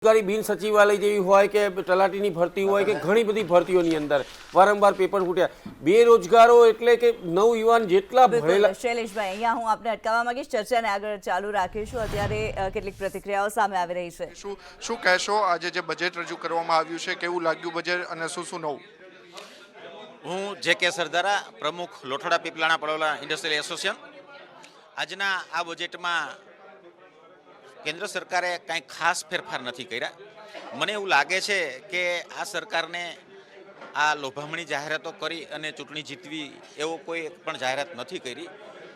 સરકારી બિન સચિવાલય જેવી હોય કે તલાટીની ભરતી હોય કે ઘણી બધી ભરતીઓની અંદર વારંવાર પેપર ફૂટ્યા। બેરોજગારો એટલે કે નવયુવાન જેટલા ભણેલા। શૈલેષભાઈ, અહીંયા હું આપને અટકાવવા માંગીશ, ચર્ચાને આગળ ચાલુ રાખીશું। અત્યારે કેટલીક પ્રતિક્રિયાઓ સામે આવી રહી છે। શું કહેશો, આજે જે બજેટ રજૂ કરવામાં આવ્યું છે, કેવું લાગ્યું બજેટ અને શું શું નવું? હું જે.કે. સરદારા, પ્રમુખ લોઠડા પીપલાણા પડોલા ઇન્ડસ્ટ્રીયલ એસોસિએશન। આજના આ બજેટમાં કેન્દ્ર સરકારે કાંઈ ખાસ ફેરફાર નથી કર્યા। મને એવું લાગે છે કે આ સરકારને આ લોભામણી જાહેરાતો કરી અને ચૂંટણી જીતવી એવો કોઈ પણ જાહેરાત નથી કરી,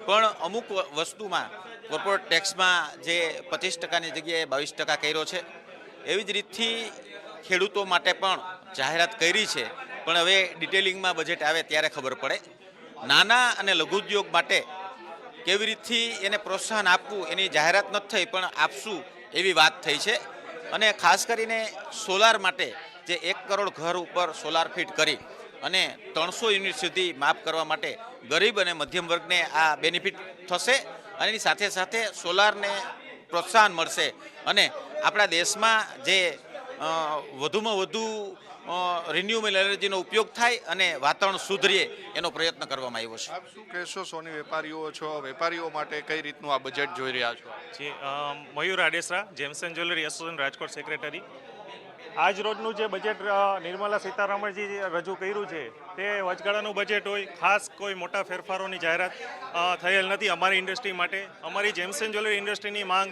પણ અમુક વસ્તુમાં કોર્પોરેટ ટેક્સમાં જે 25%ની જગ્યાએ 22% કર્યો છે, એવી જ રીતથી ખેડૂતો માટે પણ જાહેરાત કરી છે। પણ હવે ડિટેલિંગમાં બજેટ આવે ત્યારે ખબર પડે। નાના અને લઘુ ઉદ્યોગ માટે કેવી રીતથી એને પ્રોત્સાહન આપવું એની જાહેરાત નથી થઈ, પણ આપશું એવી વાત થઈ છે। અને ખાસ કરીને સોલાર માટે જે 1 કરોડ ઘર ઉપર સોલાર ફિટ કરી અને 300 યુનિટ સુધી માફ કરવા માટે ગરીબ અને મધ્યમ વર્ગને આ બેનિફિટ થશે અને એની સાથે સાથે સોલારને પ્રોત્સાહન મળશે અને આપણા દેશમાં જે વધુમાં વધુ રિન્યુએબલ એનર્જીનો ઉપયોગ થાય અને વાતાવરણ સુધરે એનો પ્રયત્ન કરવામાં આવ્યો છે। આપ શું કહેશો, સોની વેપારીઓ છો, વેપારીઓ માટે કઈ રીતનું આ બજેટ જોઈ રહ્યા છો? જી, Mayur Adesara, gems and jewellery association Rajkot secretary. આજ રોજનું જે બજેટ નિર્મલા સીતારામનજી રજૂ કર્યું છે તે વચગાળાનું બજેટ હોય, ખાસ કોઈ મોટા ફેરફારોની જાહેરાત થયેલ નથી અમારી ઇન્ડસ્ટ્રી માટે। અમારી જેમ્સ એન્ડ જ્વેલરી ઇન્ડસ્ટ્રીની માંગ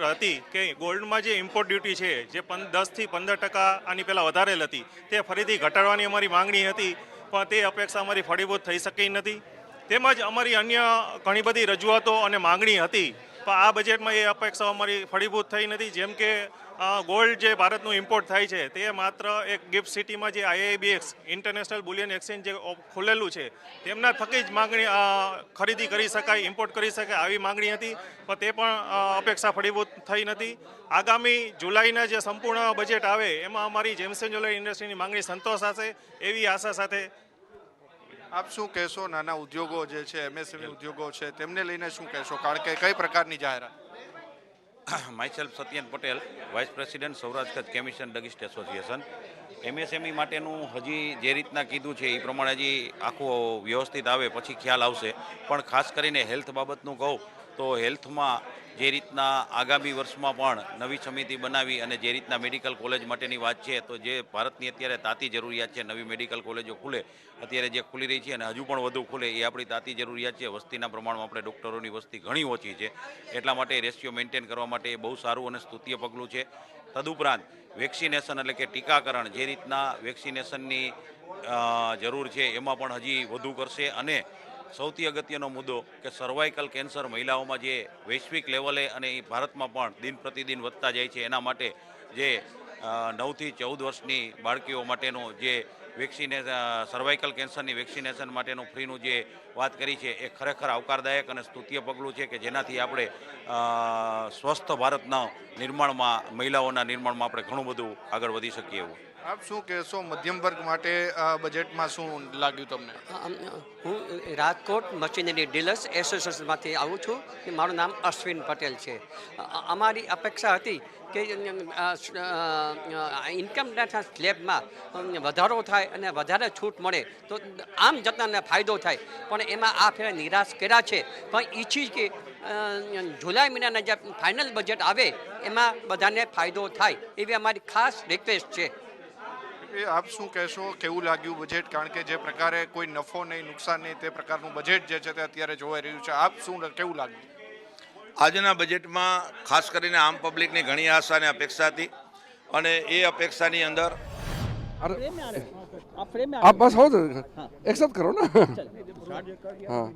હતી કે ગોલ્ડમાં જે ઇમ્પોર્ટ ડ્યુટી છે જે 10થી 15% આની પહેલાં વધારેલ હતી તે ફરીથી ઘટાડવાની અમારી માંગણી હતી, પણ તે અપેક્ષા અમારી ફળીભૂત થઈ શકી નથી। તેમજ અમારી અન્ય ઘણી બધી રજૂઆતો અને માંગણી હતી, પણ આ બજેટમાં એ અપેક્ષાઓ અમારી ફળીભૂત થઈ નથી। જેમ કે ગોલ્ડ જે ભારતનું ઇમ્પોર્ટ થાય છે તે માત્ર એક ગિફ્ટ સિટીમાં જે IIBX ઇન્ટરનેશનલ બુલિયન એક્સચેન્જ જે ખોલેલું છે તેમના થકી જ માંગણી ખરીદી કરી શકાય, ઇમ્પોર્ટ કરી શકાય આવી માંગણી હતી, પણ તે પણ અપેક્ષા ફળીભૂત થઈ નથી। આગામી જુલાઈના જે સંપૂર્ણ બજેટ આવે એમાં અમારી જેમ્સ એન્ડ જ્વેલરી ઇન્ડસ્ટ્રીની માંગણી સંતોષાશે એવી આશા સાથે। આપ શું કહેશો, નાના ઉદ્યોગો જે છે, MSME ઉદ્યોગો છે, તેમને લઈને શું કહેશો, કારણ કે કઈ પ્રકારની જાહેરાત? Myself Satyan Patel, vice president Saurashtra Kutch chemist druggist association. MSME માટેનું હજી જે રીતના કીધું છે એ પ્રમાણે હજી આખું વ્યવસ્થિત આવે પછી ખ્યાલ આવશે, પણ ખાસ કરીને હેલ્થ બાબતનું કહું તો હેલ્થમાં જે રીતના આગામી વર્ષમાં પણ નવી સમિતિ બનાવી અને જે રીતના મેડિકલ કોલેજ માટેની વાત છે, તો જે ભારતની અત્યારે તાતી જરૂરિયાત છે, નવી મેડિકલ કોલેજો ખુલે, અત્યારે જે ખુલી રહી છે અને હજુ પણ વધુ ખુલે એ આપણી તાતી જરૂરિયાત છે। વસ્તીના પ્રમાણમાં આપણે ડૉક્ટરોની વસ્તી ઘણી ઓછી છે, એટલા માટે રેશિયો મેન્ટેન કરવા માટે એ બહુ સારું અને સ્તુત્ય પગલું છે। તદુપરાંત વેક્સિનેશન એટલે કે ટીકાકરણ, જે રીતના વેક્સિનેશનની જરૂર છે એમાં પણ હજી વધુ કરશે। અને સૌથી અગત્યનો મુદ્દો કે સર્વાઇકલ કેન્સર મહિલાઓમાં જે વૈશ્વિક લેવલે અને એ ભારતમાં પણ દિન પ્રતિદિન વધતા જાય છે, એના માટે જે 9 થી 14 વર્ષની બાળકીઓ માટેનું જે સર્વાઇકલ કેન્સરની વેક્સિનેશન માટેનું ફ્રીનું જે વાત કરી છે એ ખરેખર આવકારદાયક અને સ્તુત્ય પગલું છે કે જેનાથી આપણે સ્વસ્થ ભારતના નિર્માણમાં, મહિલાઓના નિર્માણમાં આપણે ઘણું બધું આગળ વધી શકીએ એવું। આપ શું કહેશો, મધ્યમ વર્ગ માટે આ બજેટમાં શું લાગ્યું તમને? હું રાજકોટ મશીનરી ડીલર્સ એસોસિએશનમાંથી આવું છું, મારું નામ અશ્વિન પટેલ છે। અમારી અપેક્ષા હતી કે ઇન્કમ ટેક્સના સ્લેબમાં વધારો થાય અને વધારે છૂટ મળે તો આમ જનતાને ફાયદો થાય, પણ એમાં આ ફેર નિરાશ કર્યા છે। પણ ઈચ્છીશ કે જુલાઈ મહિનાના જે ફાઇનલ બજેટ આવે એમાં બધાને ફાયદો થાય એવી અમારી ખાસ રિક્વેસ્ટ છે। આપ શું કહેશો, કેવું લાગ્યું બજેટ? કારણ કે જે પ્રકારે કોઈ નફો નહીં, નુકસાન નહીં, તે પ્રકારનું બજેટ જે છે તે અત્યારે જોવાઈ રહ્યું છે, આપ શું કેવું લાગ્યું? આજના બજેટમાં ખાસ કરીને આમ પબ્લિકની ઘણી આશા અને અપેક્ષા હતી અને એ અપેક્ષાની અંદર आप बस हो तो एक साथ करो ना। हाँ,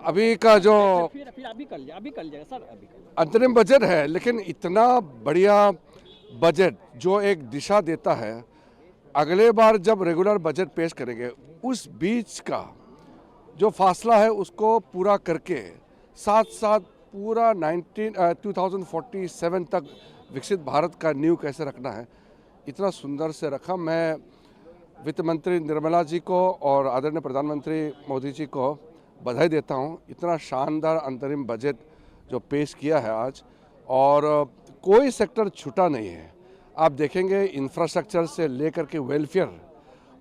अभी का जो अंतरिम बजट है, लेकिन इतना बढ़िया बजट जो एक दिशा देता है, अगले बार जब रेगुलर बजट पेश करेंगे उस बीच का जो फासला है उसको पूरा करके साथ साथ पूरा 2047 तक विकसित भारत का नींव कैसे रखना है, इतना सुंदर से रखा। मैं वित्त मंत्री निर्मला जी को और आदरणीय प्रधानमंत्री मोदी जी को बधाई देता हूँ। इतना शानदार अंतरिम बजट जो पेश किया है आज, और कोई सेक्टर छूटा नहीं है। आप देखेंगे इंफ्रास्ट्रक्चर से लेकर के वेलफेयर,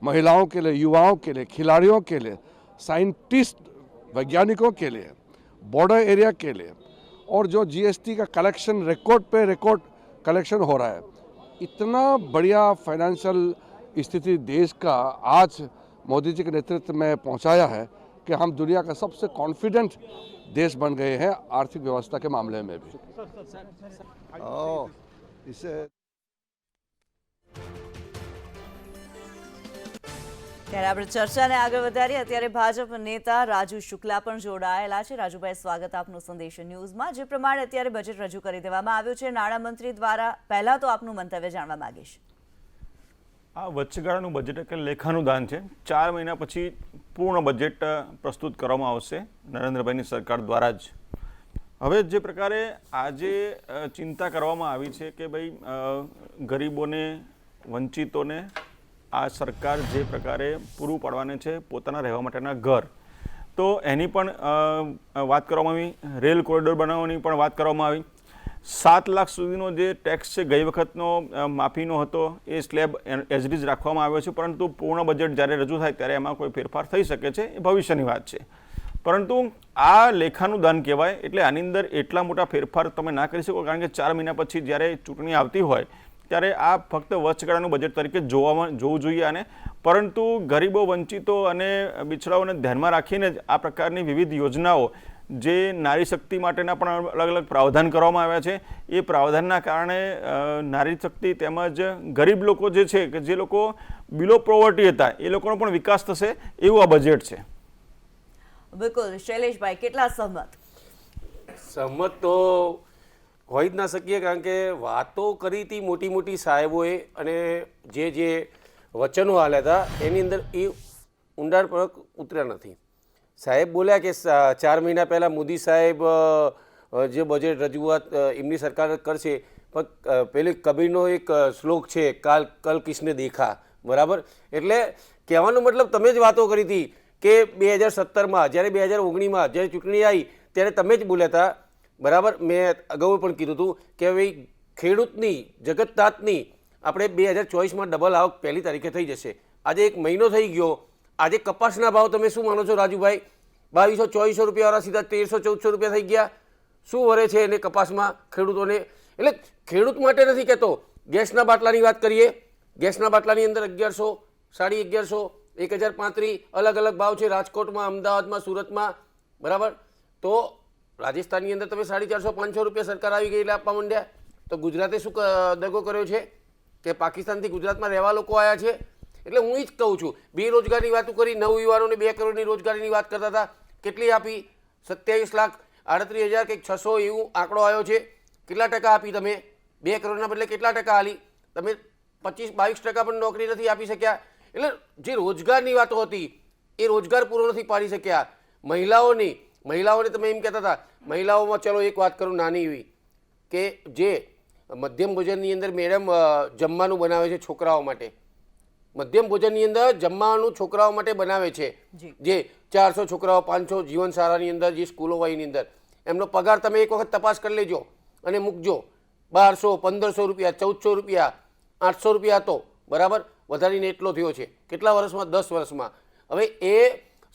महिलाओं के लिए, युवाओं के लिए, खिलाड़ियों के लिए, साइंटिस्ट वैज्ञानिकों के लिए, बॉर्डर एरिया के लिए, और जो जीएसटी का कलेक्शन रिकॉर्ड पे रिकॉर्ड कलेक्शन हो रहा है, इतना बढ़िया फाइनेंशियल स्थिति देश का आज मोदी जी के नेतृत्व में पहुंचाया है कि हम दुनिया का सबसे कॉन्फिडेंट देश बन गए हैं आर्थिक व्यवस्था के मामले में भी। ત્યારે આપણે ચર્ચાને આગળ વધારીએ. અત્યારે ભાજપ નેતા રાજુ શુક્લા પણ જોડાયેલા છે. રાજુભાઈ, સ્વાગત આપનું સંદેશ ન્યૂઝમાં. જે પ્રમાણે અત્યારે બજેટ રજૂ કરી દેવામાં આવ્યું છે નાણામંત્રી દ્વારા, પહેલા તો આપનું મંતવ્ય જાણવા માંગીશ. આ વચ્ચગાળાનું બજેટ એટલે લેખાનું દાન છે. 4 મહિના પછી પૂર્ણ બજેટ પ્રસ્તુત કરવામાં આવશે નરેન્દ્રભાઈની સરકાર દ્વારા જ. હવે જે પ્રકારે આજે ચિંતા કરવામાં આવી છે કે ભાઈ ગરીબોને, વંચિતોને આ સરકાર જે પ્રકારે પૂરું પાડવાને છે પોતાના રહેવા માટેના ઘર, તો એની પણ વાત કરવામાં આવી. રેલ કોરિડોર બનાવવાની પણ વાત કરવામાં આવી. 7 લાખ સુધીનો જે ટેક્સ છે ગઈ વખતનો માફીનો હતો એ સ્લેબ એઝ ઇટ ઇઝ રાખવામાં આવ્યો છે, પરંતુ પૂર્ણ બજેટ જ્યારે રજૂ થાય ત્યારે એમાં કોઈ ફેરફાર થઈ શકે છે, એ ભવિષ્યની વાત છે. પરંતુ આ લેખાનું દાન કહેવાય, એટલે આની અંદર એટલા મોટા ફેરફાર તમે ના કરી શકો, કારણ કે 4 મહિના પછી જ્યારે ચૂંટણી આવતી હોય ત્યારે આ ફક્ત વચગાળાનું બજેટ તરીકે જોવું જોઈએ. અને પરંતુ ગરીબો, વંચિતો અને બિછડાઓને ધ્યાનમાં રાખીને જ આ પ્રકારની વિવિધ યોજનાઓ, જે નારી શક્તિ માટેના પણ અલગ અલગ પ્રાવધાન કરવામાં આવ્યા છે, એ પ્રાવધાનના કારણે નારી શક્તિ તેમજ ગરીબ લોકો જે છે, કે જે લોકો બિલો પોવર્ટી હતા, એ લોકોનો પણ વિકાસ થશે, એવું આ બજેટ છે. બિલકુલ. શૈલેષભાઈ, કેટલા સહમત? સહમત તો હોઈ જ ના શકીએ, કારણ કે વાતો કરી હતી મોટી મોટી સાહેબોએ, અને જે વચનો આલ્યા હતા એની અંદર એ ઊંડાણપૂર્વક ઉતર્યા નથી. સાહેબ બોલ્યા કે 4 મહિના પહેલાં મોદી સાહેબ જે બજેટ રજૂઆત એમની સરકાર કરશે, પણ પેલી કબીરનો એક શ્લોક છે, કલ કિસને દેખા, બરાબર? એટલે કહેવાનો મતલબ તમે જ વાતો કરી હતી કે 2017માં, જ્યારે 2019માં જ્યારે ચૂંટણી આવી ત્યારે તમે જ બોલ્યા હતા, બરાબર? મેં અગાઉ પણ કીધું હતું કે ભાઈ ખેડૂતની, જગતતાતની આપણે 2024માં ડબલ આવક 1લી તારીખે થઈ જશે. આજે 1 મહિનો થઈ ગયો. આજે કપાસના ભાવ તમે શું માનો છો રાજુભાઈ? 2200-2400 રૂપિયાવાળા સીધા 1300-1400 રૂપિયા થઈ ગયા. શું વરે છે એને કપાસમાં ખેડૂતોને? એટલે ખેડૂત માટે નથી કહેતો. ગેસના બાટલાની વાત કરીએ. ગેસના બાટલાની અંદર 1100, 1150, 1035 અલગ અલગ ભાવ છે. રાજકોટમાં, અમદાવાદમાં, સુરતમાં, બરાબર? તો રાજસ્થાનની અંદર તમે 450-500 રૂપિયા સરકાર આવી ગઈ એટલે આપવા માંડ્યા. તો ગુજરાતે શું દગો કર્યો છે કે પાકિસ્તાનથી ગુજરાતમાં રહેવા લોકો આવ્યા છે. એટલે હું જ કહું છું, બેરોજગારની વાતો કરી, નવયુવાનોને 2 કરોડની રોજગારીની વાત કરતા હતા. કેટલી આપી? 27,38,000 કંઈક 600 એવું આંકડો આવ્યો છે. કેટલા ટકા આપી તમે? 2 કરોડના બદલે કેટલા ટકા આલી તમે? 25-22% પણ નોકરી નથી આપી શક્યા. એટલે જે રોજગારની વાતો હતી એ રોજગાર પૂરો નથી પાડી શક્યા. મહિલાઓને તમે એમ કહેતા હતા, મહિલાઓમાં ચલો એક વાત કરું નાની એવી, કે જે મધ્યમ ભોજનની અંદર મેડમ જમવાનું બનાવે છે છોકરાઓ માટે, મધ્યમ ભોજનની અંદર જમવાનું છોકરાઓ માટે બનાવે છે, જે 400 છોકરાઓ, 500 જીવન શાળાની અંદર, જે સ્કૂલો હોય એની અંદર, એમનો પગાર તમે એક વખત તપાસ કરી લેજો અને મૂકજો. 1200-1500 રૂપિયા, 1400 રૂપિયા, 800 રૂપિયા હતો, બરાબર? વધારીને એટલો થયો છે. કેટલા વર્ષમાં? 10 વર્ષમાં. હવે એ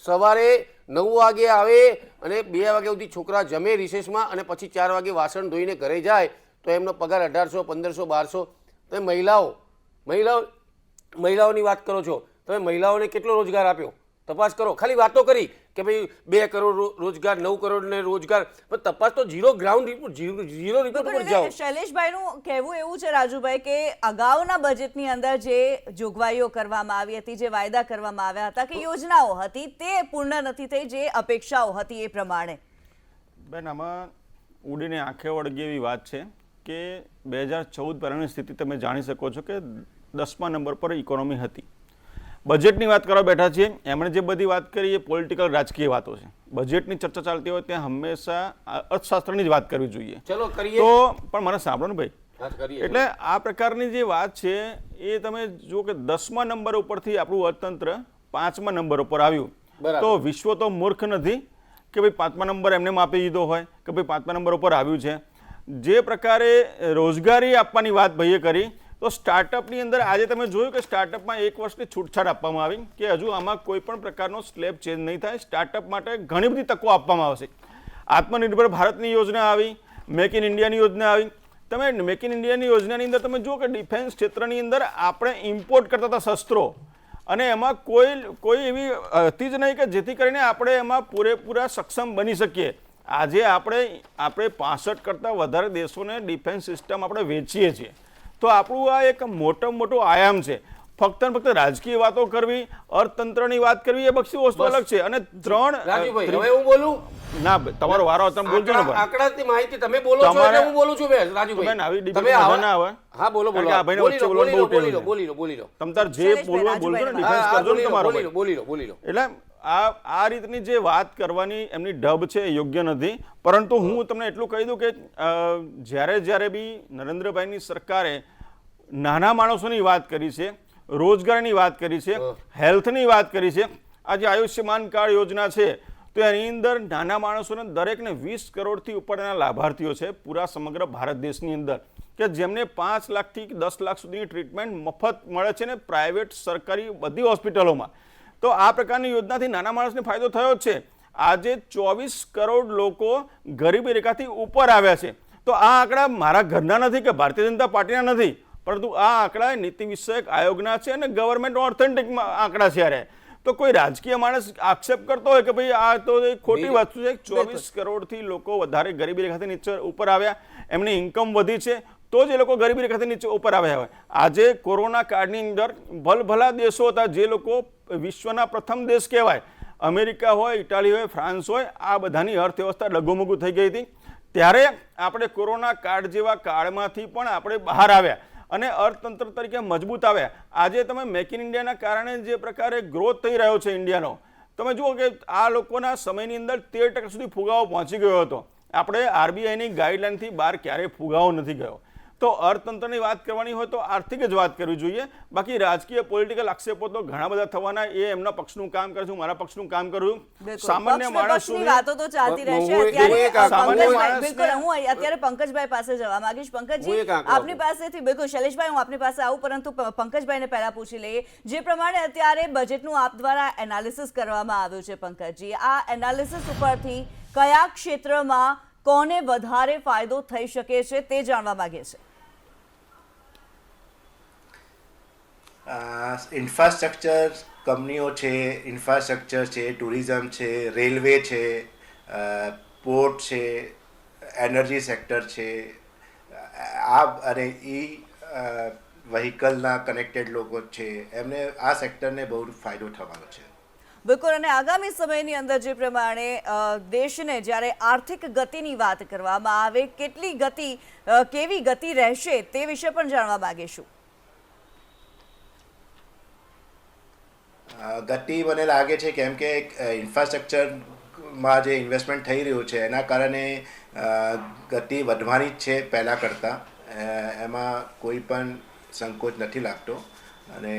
સવારે 9 વાગે આવે અને 2 વાગ્યા સુધી છોકરા જમે રિસેસમાં, અને પછી 4 વાગે વાસણ ધોઈને ઘરે જાય, તો એમનો પગાર 1800, 1500, 1200. તમે મહિલાઓની વાત કરો છો, તમે મહિલાઓને કેટલો રોજગાર આપ્યો? તપાસ કરો. ખાલી વાતો કરી કે ભાઈ 2 કરોડ રોજગાર, 9 કરોડને રોજગાર, પણ તપાસ તો zero ground report, zero report પર જાઓ. શૈલેષભાઈનું કહેવું એવું છે રાજુભાઈ કે અગાઉના બજેટની અંદર જે જોગવાઈઓ કરવામાં આવી હતી, જે વાયદા કરવામાં આવ્યા હતા, કે યોજનાઓ હતી, તે પૂર્ણ નથી થઈ જે અપેક્ષાઓ હતી એ પ્રમાણે. બેન, આમાં ઉડીને આંખે વળગે એવી વાત છે કે 2014 પહેલાંની સ્થિતિ તમે જાણી શકો છો કે 10મા નંબર પર ઇકોનોમી હતી. બજેટની વાત કરવા બેઠા છીએ, એમણે જે બધી વાત કરી એ પોલિટિકલ રાજકીય વાતો છે. બજેટની ચર્ચા ચાલતી હોય ત્યાં હંમેશા અર્થશાસ્ત્રની જ વાત કરવી જોઈએ. ચલો કરીએ. તો પણ મને સાંભળો ને ભાઈ, એટલે આ પ્રકારની જે વાત છે એ તમે જુઓ કે 10મા નંબર ઉપરથી આપણું અર્થતંત્ર 5મા નંબર ઉપર આવ્યું. તો વિશ્વ તો મૂર્ખ નથી કે ભાઈ 5મા નંબર એમને આપી દીધો હોય કે ભાઈ 5મા નંબર ઉપર આવ્યું છે. જે પ્રકારે રોજગારી આપવાની વાત ભાઈએ કરી, તો સ્ટાર્ટઅપની અંદર આજે તમે જોયું કે સ્ટાર્ટઅપમાં 1 વર્ષની છૂટછાટ આપવામાં આવી કે હજુ આમાં કોઈ પણ પ્રકારનો સ્લેબ ચેન્જ નહીં થાય. સ્ટાર્ટઅપ માટે ઘણી બધી તકો આપવામાં આવશે. આત્મનિર્ભર ભારતની યોજના આવી, મેક ઇન ઇન્ડિયાની યોજના આવી. તમે મેક ઇન ઇન્ડિયાની યોજનાની અંદર તમે જુઓ કે ડિફેન્સ ક્ષેત્રની અંદર આપણે ઇમ્પોર્ટ કરતા હતા શસ્ત્રો, અને એમાં કોઈ એવી હતી જ નહીં કે જેથી કરીને આપણે એમાં પૂરેપૂરા સક્ષમ બની શકીએ. આજે આપણે 65 કરતાં વધારે દેશોને ડિફેન્સ સિસ્ટમ આપણે વેચીએ છીએ. તો આપણું આ એક મોટો આયામ છે. ફક્ત ને ફક્ત રાજકીય વાતો કરવી, અર્થતંત્રની વાત કરવી એ બધી વસ્તુ અલગ છે. અને 3 રાજુભાઈ, હવે હું બોલું ના, તમારો વારો, તમે બોલજો ને ભાઈ. આંકડાની માહિતી તમે બોલો છો એટલે હું બોલું છું. બેન રાજુભાઈ, આવી તમે ડિબેટ આવા- ના આવે. હા બોલો બોલો, કારણ કે આ ભાઈને વચ્ચે બોલવાનું બહુ ટેવ છે. બોલી લો. તમ તાર જે બોલવું હોય બોલજો ને, ડિફેન્સ કરજો ને તમારો ભાઈ. બોલી લો. એટલે આ રીતની જે વાત કરવાની એમની ઢબ છે એ યોગ્ય નથી. પરંતુ હું તમને એટલું કહી દઉં કે જ્યારે બી નરેન્દ્રભાઈની સરકારે નાના માણસોની વાત કરી છે, રોજગારની વાત કરી છે, હેલ્થની વાત કરી છે. આજે આયુષ્યમાન કાર્ડ યોજના છે, તો એની અંદર નાના માણસોને દરેકને 20 કરોડથી ઉપરના લાભાર્થીઓ છે પૂરા સમગ્ર ભારત દેશની અંદર, કે જેમને 5 લાખથી 10 લાખ સુધીની ટ્રીટમેન્ટ મફત મળે છે ને પ્રાઇવેટ સરકારી બધી હોસ્પિટલોમાં. તો આ પ્રકારની યોજનાથી નાના માણસને ફાયદો થયો જ છે. આજે 24 કરોડ લોકો ગરીબી રેખાથી ઉપર આવ્યા છે. તો આ આંકડા મારા ઘરના નથી કે ભારતીય જનતા પાર્ટીના નથી, પરંતુ આ આંકડા નીતિ વિષયક આયોગના છે અને ગવર્મેન્ટ ઓથેન્ટિક આંકડા છે. યારે તો કોઈ રાજકીય માણસ આક્ષેપ કરતો હોય કે ભાઈ આ તો ખોટી વસ્તુ છે. 24 કરોડથી લોકો વધારે ગરીબી રેખાથી નીચે ઉપર આવ્યા, એમની ઇન્કમ વધી છે, તો જ એ લોકો ગરીબી રેખાથી નીચે ઉપર આવ્યા હોય. આજે કોરોના કાળની અંદર ભલભલા દેશો હતા જે લોકો વિશ્વના પ્રથમ દેશ કહેવાય, અમેરિકા હોય, ઇટાલી હોય, ફ્રાન્સ હોય, આ બધાની અર્થવ્યવસ્થા ડગોમગું થઈ ગઈ હતી. ત્યારે આપણે કોરોના કાળ જેવા કાળમાંથી પણ આપણે બહાર આવ્યા અને અર્થતંત્ર તરીકે મજબૂત આવ્યા. આજે તમે મેક ઇન ઇન્ડિયાના કારણે જે પ્રકારે ગ્રોથ થઈ રહ્યો છે ઇન્ડિયાનો, તમે જુઓ કે આ લોકોના સમયની અંદર 13% સુધી ફુગાવો પહોંચી ગયો હતો. આપણે આરબીઆઈની ગાઈડલાઇનથી બહાર ક્યારેય ફુગાવો નથી ગયો. તો અર્થતંત્રની વાત કરવાની હોય તો આર્થિક જ વાત કરવી જોઈએ. બાકી રાજકીય પોલિટિકલ આક્ષેપો તો ઘણા બધા થવાના, એ એમના પક્ષનું કામ કરે છે, હું મારા પક્ષનું કામ કરું છું. સામાન્ય માણસ પક્ષની વાતો તો ચાલતી રહેશે. અત્યારે પંકજભાઈ પાસે જવા માંગીશ. પંકજજી, આપની પાસેથી બિલકુલ શૈલેષભાઈ હું આપની પાસે આવું, પરંતુ પંકજભાઈને પહેલા પૂછી લઈએ. જે પ્રમાણે અત્યારે બજેટનું આપ દ્વારા એનાલિસિસ કરવામાં આવ્યું છે, પંકજજી, આ એનાલિસિસ ઉપરથી કયા ક્ષેત્રમાં કોને વધારે ફાયદો થઈ શકે છે તે જાણવા માંગે છે. ઇન્ફ્રાસ્ટ્રક્ચર કંપનીઓ છે, ઇન્ફ્રાસ્ટ્રક્ચર છે, ટુરિઝમ છે, રેલવે છે, પોર્ટ છે, એનર્જી સેક્ટર છે, અને વ્હીકલના કનેક્ટેડ લોકો છે, એમને આ સેક્ટરને બહુ ફાયદો થવાનો છે. બિલકુલ. અને આગામી સમયની અંદર જે પ્રમાણે દેશને જ્યારે આર્થિક ગતિની વાત કરવામાં આવે, કેવી ગતિ રહેશે તે વિશે પણ જાણવા માંગીશું. ગતિ મને લાગે છે કેમ કે ઇન્ફ્રાસ્ટ્રક્ચરમાં જે ઇન્વેસ્ટમેન્ટ થઈ રહ્યું છે એના કારણે ગતિ વધવાની જ છે પહેલાં કરતાં. એમાં કોઈ પણ સંકોચ નથી લાગતો. અને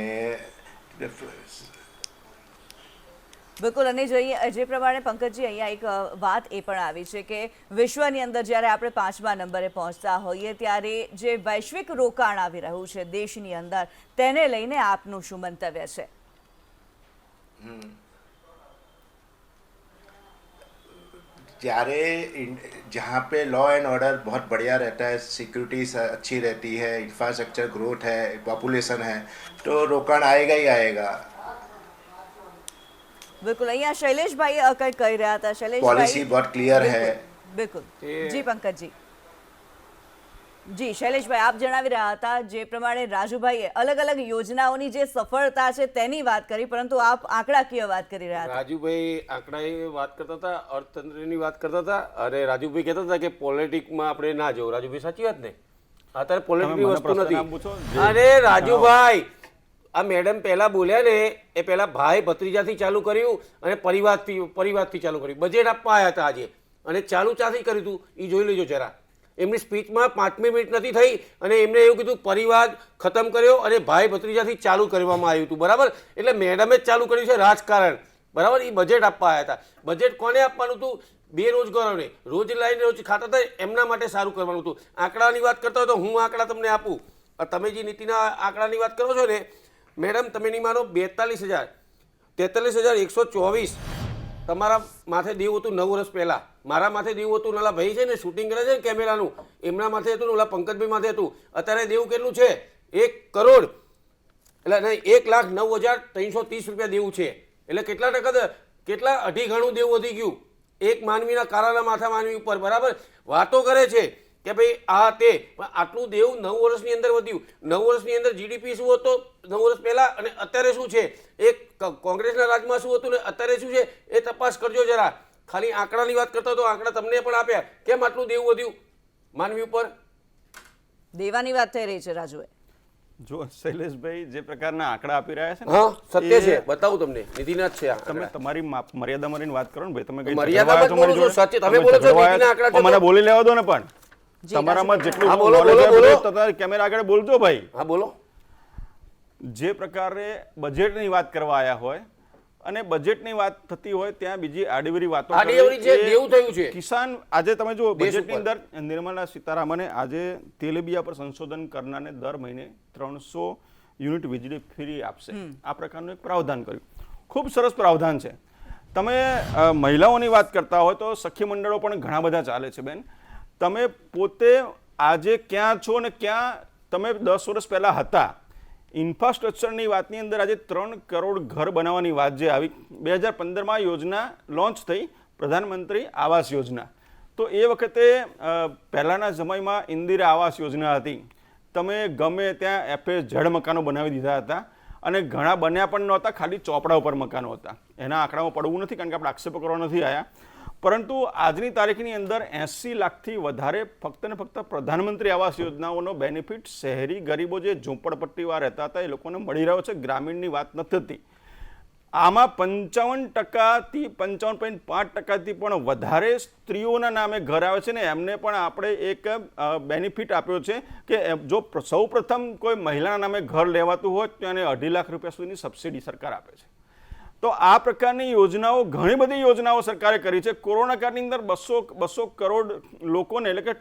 બિલકુલ. અને જે પ્રમાણે પંકજજી અહીંયા એક વાત એ પણ આવી છે કે વિશ્વની અંદર જ્યારે આપણે 5મા નંબરે પહોંચતા હોઈએ ત્યારે જે વૈશ્વિક રોકાણ આવી રહ્યું છે દેશની અંદર, તેને લઈને આપનું શું મંતવ્ય છે? જ્યારે जहाँ पे लॉ एंड ऑर्डर बहुत बढ़िया रहता है, सिक्योरिटी अच्छी रहती है, इंफ्रास्ट्रक्चर ग्रोथ है, पॉपुलेशन है, तो रोकाण आएगा ही आएगा. बिल्कुल. અહીંયા શૈલેષભાઈ કઈ કહી રહ્યા હતા. શૈલેષભાઈ, पॉलिसी बहुत क्लियर है. बिल्कुल. જી પંકજજી. જી શૈલેષભાઈ, આપ જણાવી રહ્યા હતા જે પ્રમાણે રાજુભાઈએ અલગ અલગ યોજનાઓની જે સફળતા છે તેની વાત કરી, પરંતુ આપ આંકડાકીય વાત કરી રહ્યા હતા. રાજુભાઈ આંકડાની વાત કરતા હતા, અર્થતંત્રની વાત કરતા હતા, અને રાજુભાઈ કહેતા હતા કે પોલિટિકમાં આપણે ના જવું. રાજુભાઈ સાચી વાત ને? અત્યારે પોલિટિકની વસ્તુ નથી. અરે રાજુભાઈ, આ મેડમ પહેલા બોલ્યા ને એ પહેલા ભાઈ ભત્રીજાથી ચાલુ કર્યું અને પરિવારથી ચાલુ કર્યું. બજેટ આપવા આવ્યા હતા આજે અને ચાલુ ચાથી કર્યું હતું એ જોઈ લેજો જરા. એમની સ્પીચમાં 5મી મિનિટ નથી થઈ અને એમને એવું કીધું પરિવાર ખતમ કર્યો અને ભાઈ ભત્રીજાથી ચાલુ કરવામાં આવ્યું હતું. બરાબર? એટલે મેડમે જ ચાલુ કર્યું છે રાજકારણ. બરાબર? એ બજેટ આપવા આવ્યા હતા. બજેટ કોને આપવાનું હતું? બેરોજગારોને રોજ લાઈને રોજ ખાતા હતા એમના માટે સારું કરવાનું હતું. આંકડાની વાત કરતા હોય તો હું આંકડા તમને આપું. તમે જે નીતિના આંકડાની વાત કરો છો ને મેડમ, તમે નહીં માનો 43,124 તમારા માથે દેવું હતું 9 વર્ષ પહેલાં. મારા માથે દેવું હતું, ઓલા ભાઈ છે ને શૂટિંગ કરે છે ને કેમેરાનું, એમના માથે હતું ને ઓલા પંકજભાઈ માથે હતું. અત્યારે દેવું કેટલું છે? 1 કરોડ એટલે નહીં 1,09,330 રૂપિયા દેવું છે. એટલે કેટલા ટકા, કેટલા 2.5 ગણું દેવું વધી ગયું એક માનવીના કારાના માથા માનવી ઉપર. બરાબર વાતો કરે છે કે ભાઈ આ તે, પણ આટલું દેવું 9 વર્ષની અંદર વધ્યું. 9 વર્ષની અંદર જીડીપી શું હતો 9 વર્ષ પહેલા અને અત્યારે શું છે? એક કોંગ્રેસના રાજમાં શું હતું ને અત્યારે શું છે એ તપાસ કરજો જરા. ખાલી આંકડાની વાત કરતા તો આંકડા તમને પણ આપ્યા. કેમ આટલું દેવું વધ્યું માનવી ઉપર? દેવાની વાત થઈ રહી છે રાજુભાઈ. જો શૈલેષભાઈ જે પ્રકારના આંકડા આપી રહ્યા છે ને, હા સત્ય છે, બતાવું તમને. નીતિના જ છે આ તમે આંકડા. તમારી મર્યાદામાં રહીને વાત કરો ને ભાઈ. તમે કઈ મર્યાદામાં જ બોલું છું, સત્ય. તમે બોલો છો નીતિના આંકડા છે તો- મને બોલી લેવા દો ને. પણ તમારામાં જેટલું હા, બોલો, knowledge બોલો, હોય બોલો. તો તમારે કેમેરા આગળ બોલજો ભાઈ. હા બોલો. જે પ્રકારે બજેટની વાત કરવા આવ્યા હોય અને બજેટની વાત થતી હોય ત્યાં બીજી આડીવરી વાતો આડીઅવળી છે, દેવું થયું છે. કિસાન આજે તમે જુઓ દેશ બજેટની ઉપર. અંદર નિર્મલા સીતારામને આજે તેલીબિયા પર સંશોધન કરનારને દર મહિને 300 યુનિટ વીજળી ફ્રી આપશે આ પ્રકારનું એક પ્રાવધાન કર્યું. ખૂબ સરસ પ્રાવધાન છે. તમે મહિલાઓની વાત કરતા હોય તો સખી મંડળો પણ ઘણા બધા ચાલે છે બેન. તમે પોતે આજે ક્યાં છો ને ક્યાં તમે 10 વર્ષ પહેલા હતા. ઇન્ફ્રાસ્ટ્રક્ચરની વાતની અંદર આજે 3 કરોડ ઘર બનાવવાની વાત જે આવી 2015માં યોજના લોન્ચ થઈ, પ્રધાનમંત્રી આવાસ યોજના. તો એ વખતે પહેલાંના સમયમાં ઇન્દિરા આવાસ યોજના હતી. તમે ગમે ત્યાં જળ મકાનો બનાવી દીધા હતા અને ઘણા બન્યા પણ નહોતા, ખાલી ચોપડા ઉપર મકાનો હતા. એના આંકડામાં પડવું નથી કારણ કે આપણે આક્ષેપો કરવા નથી આવ્યા. પરંતુ આજની તારીખની અંદર 80 લાખથી વધારે ફક્ત ને ફક્ત પ્રધાનમંત્રી આવાસ યોજનાઓનો બેનિફિટ શહેરી ગરીબો જે ઝૂંપડપટ્ટીવાળા રહેતા હતા એ લોકોને મળી રહ્યો છે. ગ્રામીણની વાત નથી થતી. આમાં 55%થી 55.5%થી પણ વધારે સ્ત્રીઓના નામે ઘર આવે છે ને એમને પણ આપણે એક બેનિફિટ આપ્યો છે કે જો સૌ પ્રથમ કોઈ મહિલાના નામે ઘર લેવાતું હોય તો એને 2.5 લાખ રૂપિયા સુધીની સબસિડી સરકાર આપે છે. તો આ પ્રકારની યોજનાઓ ઘણી બધી યોજનાઓ સરકારે કરી છે. કોરોના કાળની અંદર 200 કરોડ લોકોને એટલે કે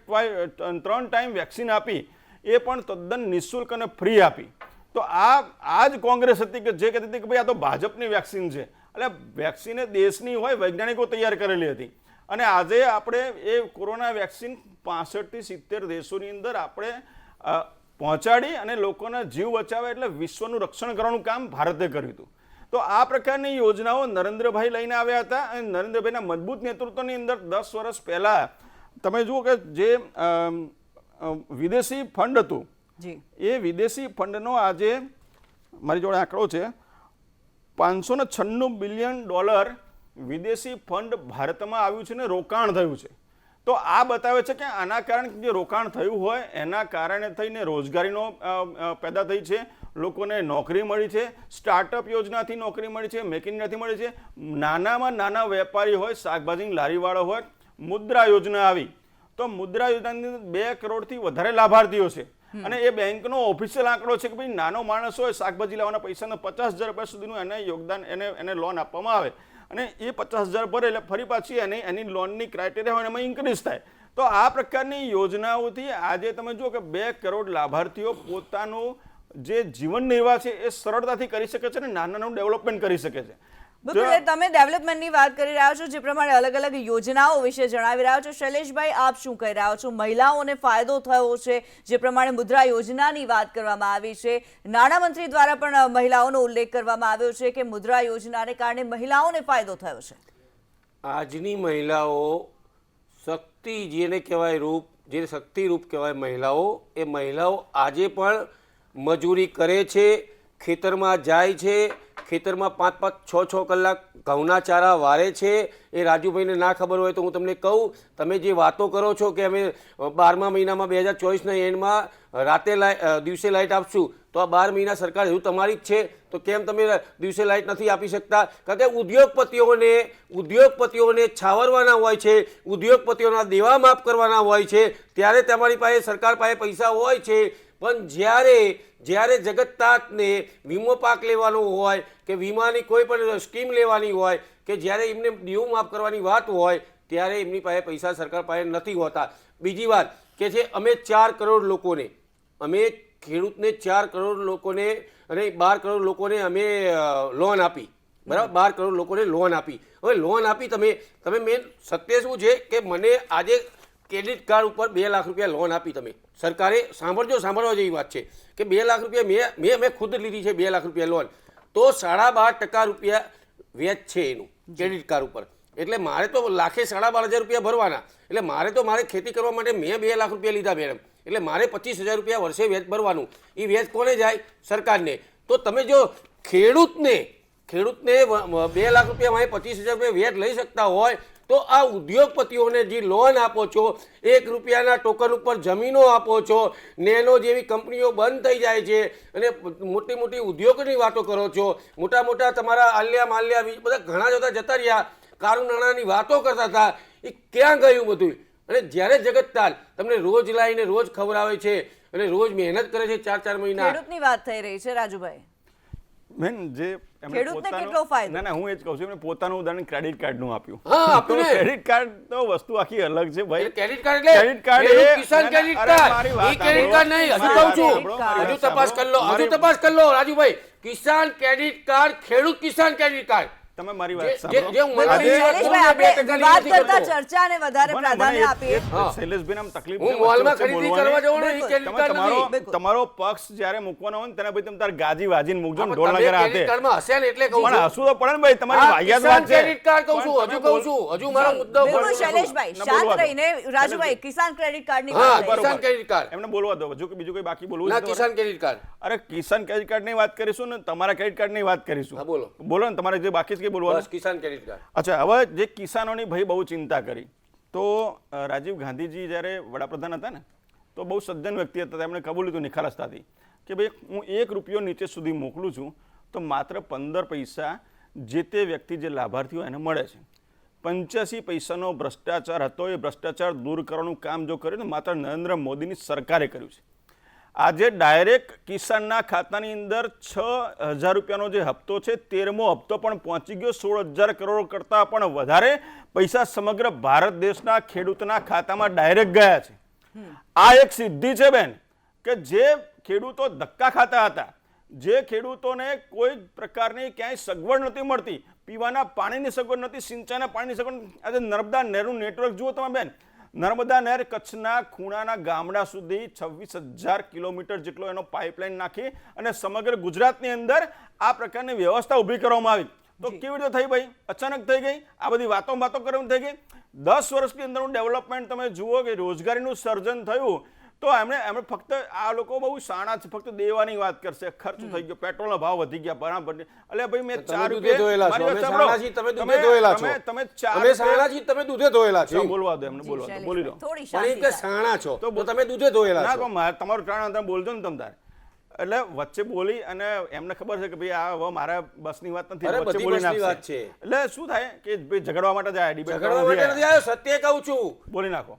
3 ટાઈમ વેક્સિન આપી, એ પણ તદ્દન નિઃશુલ્ક અને ફ્રી આપી. તો આ જ કોંગ્રેસ હતી કે જે કહેતી હતી કે ભાઈ આ તો ભાજપની વેક્સિન છે. એટલે વેક્સિન એ દેશની હોય, વૈજ્ઞાનિકો તૈયાર કરેલી હતી. અને આજે આપણે એ કોરોના વેક્સિન 65 થી 70 દેશોની અંદર આપણે પહોંચાડી અને લોકોના જીવ બચાવે એટલે વિશ્વનું રક્ષણ કરવાનું કામ ભારતે કર્યું હતું. તો આ પ્રકારની યોજનાઓ નરેન્દ્રભાઈ લઈને આવ્યા હતા અને નરેન્દ્રભાઈના મજબૂત નેતૃત્વની અંદર 10 વર્ષ પહેલા તમે જુઓ કે જે વિદેશી ફંડ હતું એ વિદેશી ફંડનો આજે મારી જોડે આંકડો છે $596 બિલિયન વિદેશી ફંડ ભારતમાં આવ્યું છે ને રોકાણ થયું છે. તો આ બતાવે છે કે આના કારણે જે રોકાણ થયું હોય એના કારણે થઈને રોજગારીનો પેદા થઈ છે, લોકોને નોકરી મળી છે, સ્ટાર્ટઅપ યોજનાથી નોકરી મળી છે, મેક ઇન ઇન્ડિયાથી મળી છે. નાનામાં નાના વેપારી હોય, શાકભાજી લારીવાળો હોય, મુદ્રા યોજના આવી. તો મુદ્રા યોજનાની અંદર 2 કરોડથી વધારે લાભાર્થીઓ છે. અને એ બેંકનો ઓફિશિયલ આંકડો છે કે ભાઈ નાનો માણસ હોય શાકભાજી લાવવાના પૈસાના 50,000 રૂપિયા સુધીનું એને યોગદાન એને લોન આપવામાં આવે અને એ 50,000 ભરે એટલે ફરી પાછી એની લોનની ક્રાઇટેરિયા હોય એમાં ઇન્ક્રીઝ થાય. તો આ પ્રકારની યોજનાઓથી આજે તમે જુઓ કે 2 કરોડ લાભાર્થીઓ પોતાનું જે જીવન નિર્વાહ છે એ સરળતાથી કરી શકે છે અને નાનું ડેવલપમેન્ટ કરી શકે છે. બિલકુલ, તમે ડેવલપમેન્ટની વાત કરી રહ્યા છો, જે પ્રમાણે અલગ અલગ યોજનાઓ વિશે જણાવી રહ્યા છો. શૈલેષભાઈ, આપ શું કહી રહ્યા છો? મહિલાઓને ફાયદો થયો છે, જે પ્રમાણે મુદ્રા યોજનાની વાત કરવામાં આવી છે, નાણામંત્રી દ્વારા પણ મહિલાઓનો ઉલ્લેખ કરવામાં આવ્યો છે કે મુદ્રા યોજનાને કારણે મહિલાઓને ફાયદો થયો છે. આજની મહિલાઓ શક્તિ જેને કહેવાય રૂપ, જે શક્તિ રૂપ કહેવાય મહિલાઓ, એ મહિલાઓ આજે પણ મજૂરી કરે છે, ખેતરમાં જાય છે, ખેતરમાં 5-6 કલાક ઘઉંના ચારા વારે છે. એ રાજુભાઈને ના ખબર હોય તો હું તમને કહું, તમે જે વાતો કરો છો કે અમે 12મા મહિનામાં 2024ના એન્ડમાં રાતે દિવસે લાઇટ આપશું, તો આ 12 મહિના સરકાર હજુ તમારી જ છે. તો કેમ તમે દિવસે લાઇટ નથી આપી શકતા? કારણ કે ઉદ્યોગપતિઓને છાવરવાના હોય છે, ઉદ્યોગપતિઓના દેવા માફ કરવાના હોય છે, ત્યારે તમારી પાસે સરકાર પાસે પૈસા હોય છે. પણ જ્યારે જગતતાતને વીમો પાક લેવાનો હોય કે વીમાની કોઈ પણ સ્કીમ લેવાની હોય કે જ્યારે એમને દેવું માફ કરવાની વાત હોય ત્યારે એમની પાસે પૈસા સરકાર પાસે નથી હોતા. બીજી વાત કે છે અમે 4 કરોડ લોકોને, અમે ખેડૂતને 4 કરોડ લોકોને અને 12 કરોડ લોકોને અમે લોન આપી, બરાબર, 12 કરોડ લોકોને લોન આપી. હવે લોન આપી તમે મેન સત્ય શું છે કે મને આજે ક્રેડિટ કાર્ડ ઉપર 2 લાખ રૂપિયા લોન આપી તમે સરકારે. સાંભળવા જેવી વાત છે કે 2 લાખ રૂપિયા મેં ખુદ લીધી છે, 2 લાખ રૂપિયા લોન, તો 12.5% રૂપિયા વ્યાજ છે એનું ક્રેડિટ કાર્ડ ઉપર. એટલે મારે તો લાખે 12,500 રૂપિયા ભરવાના. એટલે મારે ખેતી કરવા માટે મેં 2 લાખ રૂપિયા લીધા મેડમ, એટલે મારે 25,000 રૂપિયા વર્ષે વ્યાજ ભરવાનું. એ વ્યાજ કોને જાય? સરકારને. તો તમે જો ખેડૂતને 2 લાખ રૂપિયા મારે 25,000 રૂપિયા વ્યાજ લઈ શકતા હોય તો આ ઉદ્યોગપતિઓને જે લોન આપો છો, 1 રૂપિયાના ટોકન ઉપર જમીનો આપો છો, નેનો જેવી કંપનીઓ બંધ થઈ જાય છે અને મોટી મોટી ઉદ્યોગોની વાતો કરો છો, મોટા તમારા આલિયા માલ્યા બધા ઘણા જતા રહ્યા, કાળું નાણાંની વાતો કરતા હતા, એ ક્યાં ગયું બધું? અને જ્યારે જગતતાલ તમને રોજ લાવીને રોજ ખવડાવે છે અને રોજ મહેનત કરે છે 4 મહિના. ખેડૂતની વાત થઈ રહી છે રાજુભાઈ. બેન જે ખેડૂતને કેટલો ફાયદો? ના હું એ જ કહું છું, એમણે પોતાનું ઉદાહરણ ક્રેડિટ કાર્ડનું આપ્યું. હા, આપ્યું ને. ક્રેડિટ કાર્ડ તો વસ્તુ આખી અલગ છે ભાઈ. ક્રેડિટ કાર્ડ એટલે ક્રેડિટ કાર્ડ પેલું એ કિસાન ક્રેડિટ કાર્ડ. ઈ ક્રેડિટ કાર્ડ નહીં, હજુ કહું છું, હજુ તપાસ કરી લો રાજુભાઈ. કિસાન ક્રેડિટ કાર્ડ, ખેડૂત કિસાન ક્રેડિટ કાર્ડ. તમે મારી વાત સાંભળો. જે હું શૈલેષભાઈ, આપણે વાત કરતા ચર્ચાને વધારે પ્રાધાન્ય આપીએ. શૈલેષભાઈ આમ તકલીફ હું મોલમાં ખરીદી કરવા જવાનો ઈ ક્રેડિટ કાર્ડ નથી. તમારો પક્ષ જ્યારે મૂકવાનો હોય ને તેના પછી તમે તાર ગાજી વાજીને મૂકજો ને ઢોલ તમે નગર હાથે. ક્રેડિટ કાર્ડમાં હશે ને એટલે કહું પણ છું. હસવું તો પડે ને ભાઈ, તમારી વાહિયાત વાત છે. ક્રેડિટ કાર્ડ કહું છું, હજુ કહું છું, હજુ મારો મુદ્દો બિલકુલ બોલું છું. શૈલેષભાઈ, ના, શાંત બોલવા દો. રહીને રાજુભાઈ કિસાન ક્રેડિટ કાર્ડની હા, વાત થઈ. કિસાન ક્રેડિટ કાર્ડ. એમને બોલવા દો. હજુ બીજું કોઈ બાકી બોલવું ના, છે તમારે? કિસાન ક્રેડિટ કાર્ડ. અરે કિસાન ક્રેડિટ કાર્ડ ની વાત કરીશું ને તમારા ક્રેડિટ કાર્ડ ની વાત કરીશું. હા, બોલો. બોલો ને, તમારે જે બાકી છે કે બોલવાનું? બસ કિસાન ક્રેડિટ કાર્ડ. અચ્છા, હવે જે કિસાનોની ભાઈ બહુ ચિંતા કરી, તો રાજીવ ગાંધીજી જ્યારે વડાપ્રધાન હતા ને તો બહુ સજ્જન વ્યક્તિ હતા, તેમણે કબૂલ્યું હતું નિખાલસતાથી કે ભાઈ હું 1 રૂપિયો નીચે સુધી મોકલું છું તો માત્ર 15 પૈસા જે તે વ્યક્તિ જે લાભાર્થી હોય એને મળે છે. 85 પૈસાનો ભ્રષ્ટાચાર હતો, એ ભ્રષ્ટાચાર દૂર કરવાનું કામ જો કર્યું ને માત્ર નરેન્દ્ર મોદીની સરકારે કર્યું છે. આજે ડાયરેક્ટ કિસાનના ખાતાની અંદર 6,000 રૂપિયાનો જે હપ્તો છે 13મો હપ્તો પણ પહોંચી ગયો. 16,000 કરોડ કરતાં પણ વધારે પૈસા સમગ્ર ભારત દેશના ખેડૂતના ખાતામાં ડાયરેક્ટ ગયા છે. આ એક સિદ્ધિ છે બેન, કે જે ખેડૂતો ધક્કા ખાતા હતા, જે ખેડૂતોને કોઈ પ્રકારની ક્યાંય સગવડ નથી મળતી, પીવાના પાણીની સગવડ નથી, સિંચાઈના પાણીની સગવડ, આજે નર્મદા નહેરનું નેટવર્ક જુઓ તમે બેન. નર્મદા નહેર કચ્છના ખૂણાના ગામડા સુધી 26,000 કિલોમીટર જેટલો એનો પાઇપલાઇન નાખી અને સમગ્ર ગુજરાતની અંદર આ પ્રકારની વ્યવસ્થા ઊભી કરવામાં આવી. તો કેવી રીતે થઈ ભાઈ? અચાનક થઈ ગઈ. આ બધી વાતો કરવાની થઈ ગઈ. 10 વર્ષની અંદરનું ડેવલપમેન્ટ તમે જુઓ કે રોજગારીનું સર્જન થયું. તો એમણે ફક્ત આ લોકો બહુ શાણા છે, ફક્ત દેવાની વાત કરશે. ખર્ચ થઈ ગયો, પેટ્રોલના ભાવ વધી ગયા, બરાબર. એટલે ભાઈ મેં 4 રૂપિયા તમે દૂધે ધોયેલા છો. બોલવા દો એમને, બોલવા દો, બોલી લો. થોડી પણ એ શાંતિ કે સાણા છો તો તમે દૂધે ધોયેલા ના છો. તો તમારું પ્રાણ તમે બોલજો ને તમ તારે. એટલે વચ્ચે બોલી અને એમને ખબર છે કે ભાઈ આ હવે મારા બસની વાત નથી, અરે વચ્ચે બધી બોલી બસની વાત નાખશે. છે. એટલે શું થાય કે ભાઈ ઝઘડવા માટે જાય, ડિબેટ ઝઘડવા માટે નથી આવ્યો, સત્ય કહું છું. બોલી નાખો.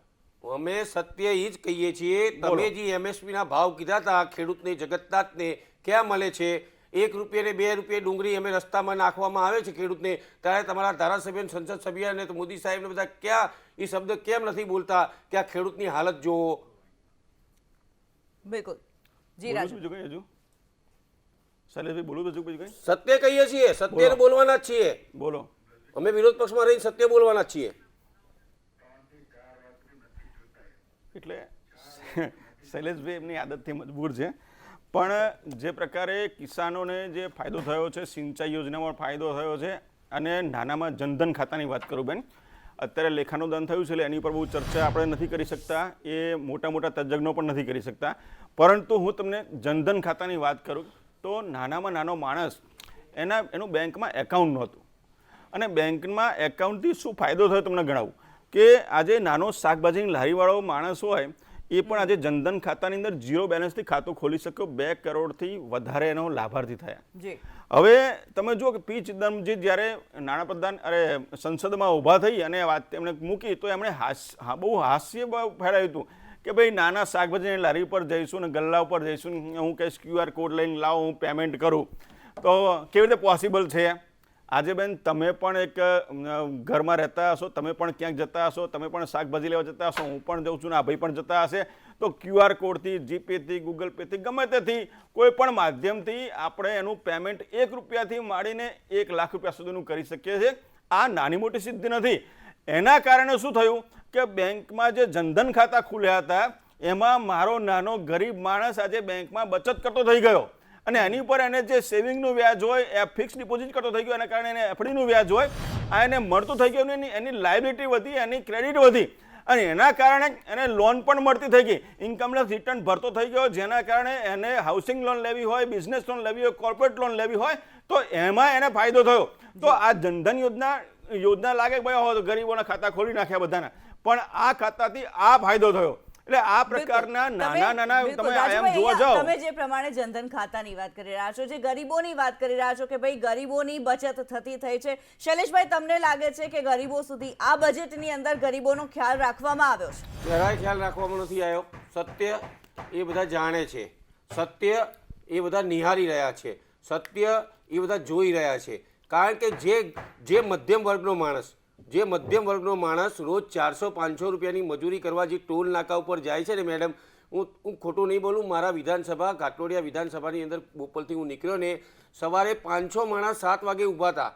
અમે સત્ય એ જ કહીએ છીએ. તમે જે MSP ના ભાવ કીધા હતા ખેડૂતને, જગતનાથને ક્યાં મળે છે? 1 રૂપિયા ને 2 રૂપિયા ડુંગળી અમે રસ્તામાં નાખવામાં આવે છે ખેડૂતને, ત્યારે તમારા ધારાસભ્ય, સંસદ સભ્ય અને મોદી સાહેબને બધા ક્યાં એ શબ્દ કેમ નથી બોલતા કે આ ખેડૂતની હાલત જોવો? બિલકુલ જી બોલું રાજુ. છું બીજું કઈ હજુ? શૈલેષભાઈ બોલું છું બીજું કઈ? સત્ય કહીએ છીએ, સત્યને બોલવાના જ છીએ. બોલો. અમે વિરોધ પક્ષમાં રહીને સત્ય બોલવાના જ છીએ. એટલે શૈલેષભાઈ એમની આદતથી મજબૂર છે, પણ જે પ્રકારે કિસાનોને જે ફાયદો થયો છે, સિંચાઈ યોજનામાં ફાયદો થયો છે, અને નાનામાં જનધન ખાતાની વાત કરું બેન, અત્યારે લેખાનું દાન થયું છે એટલે એની પર બહુ ચર્ચા આપણે નથી કરી શકતા, એ મોટા તજજ્ઞો પણ નથી કરી શકતા. પરંતુ હું તમને જનધન ખાતાની વાત કરું તો નાનામાં નાનો માણસ એનું બેંકમાં એકાઉન્ટ નહોતું, અને બેંકમાં એકાઉન્ટથી શું ફાયદો થયો તમને ગણાવું કે આજે નાનો શાકભાજીની લારીવાળો માણસ હોય એ પણ આજે જનધન ખાતાની અંદર 0 બેલેન્સથી ખાતું ખોલી શક્યો. 2 કરોડથી વધારે એનો લાભાર્થી થયા. હવે તમે જુઓ કે પી ચિદમ્બરમજી જ્યારે નાણાપ્રધાન સંસદમાં ઊભા થઈ અને વાત એમણે મૂકી તો એમણે બહુ હાસ્ય ફેલાવ્યું હતું કે ભાઈ નાના શાકભાજીની લારી પર જઈશું ને ગલ્લા ઉપર જઈશું, હું કહીશ QR કોડ લઈને લાવો, હું પેમેન્ટ કરું. તો કેવી રીતે પોસિબલ છે? આજે બેન તમે પણ એક ઘરમાં રહેતા હશો, તમે પણ ક્યાંક જતા હશો, તમે પણ શાકભાજી લેવા જતા હશો, હું પણ જઉં છું ને આ ભાઈ પણ જતા હશે, તો QR કોડથી, જીપેથી, ગૂગલ પેથી, ગમે તેથી કોઈ પણ માધ્યમથી આપણે એનું પેમેન્ટ 1 રૂપિયાથી માંડીને 1 લાખ રૂપિયા સુધીનું કરી શકીએ છીએ. આ નાની મોટી સિદ્ધિ નથી. એના કારણે શું થયું કે બેંકમાં જે જનધન ખાતા ખુલ્યા હતા એમાં મારો નાનો ગરીબ માણસ આજે બેંકમાં બચત કરતો થઈ ગયો, અને એની ઉપર એને જે સેવિંગનું વ્યાજ હોય એ ફિક્સ ડિપોઝિટ કરતો થઈ ગયો, એના કારણે એને એફડીનું વ્યાજ હોય આ એને મળતું થઈ ગયું, એની લાયબિલિટી વધી, એની ક્રેડિટ વધી, અને એના કારણે એને લોન પણ મળતી થઈ ગઈ, ઇન્કમલેસ રિટર્ન ભરતો થઈ ગયો, જેના કારણે એને હાઉસિંગ લોન લેવી હોય, બિઝનેસ લોન લેવી હોય, કોર્પોરેટ લોન લેવી હોય તો એમાં એને ફાયદો થયો. તો આ જનધન યોજના લાગે ભાઈ હોય તો ગરીબોના ખાતા ખોલી નાખ્યા બધાના, પણ આ ખાતાથી આ ફાયદો થયો. એટલે આ પ્રકારના નાના તમે આયામ જોવા જાઓ. તમે જે પ્રમાણે જનધન ખાતાની વાત કરી રહ્યા છો, જે ગરીબોની વાત કરી રહ્યા છો કે ભાઈ ગરીબોની બચત થતી થઈ છે, શૈલેષભાઈ તમને લાગે છે કે ગરીબો સુધી આ બજેટની અંદર ગરીબોનો ખ્યાલ રાખવામાં આવ્યો છે? જરાય ખ્યાલ રાખવામાં નથી આવ્યો. સત્ય એ બધા જાણે છે, સત્ય એ બધા નિહાળી રહ્યા છે, સત્ય એ બધા જોઈ રહ્યા છે. કારણ કે જે મધ્યમ વર્ગનો માણસ રોજ 400-500 રૂપિયાની મજૂરી કરવા જે ટોલ નાકા ઉપર જાય છે ને મેડમ, હું ખોટું નહીં બોલું, મારા વિધાનસભા ઘાટલોડિયા વિધાનસભાની અંદર બોપલથી હું નીકળ્યો ને સવારે 500 માણસ 7 વાગે ઊભા હતા,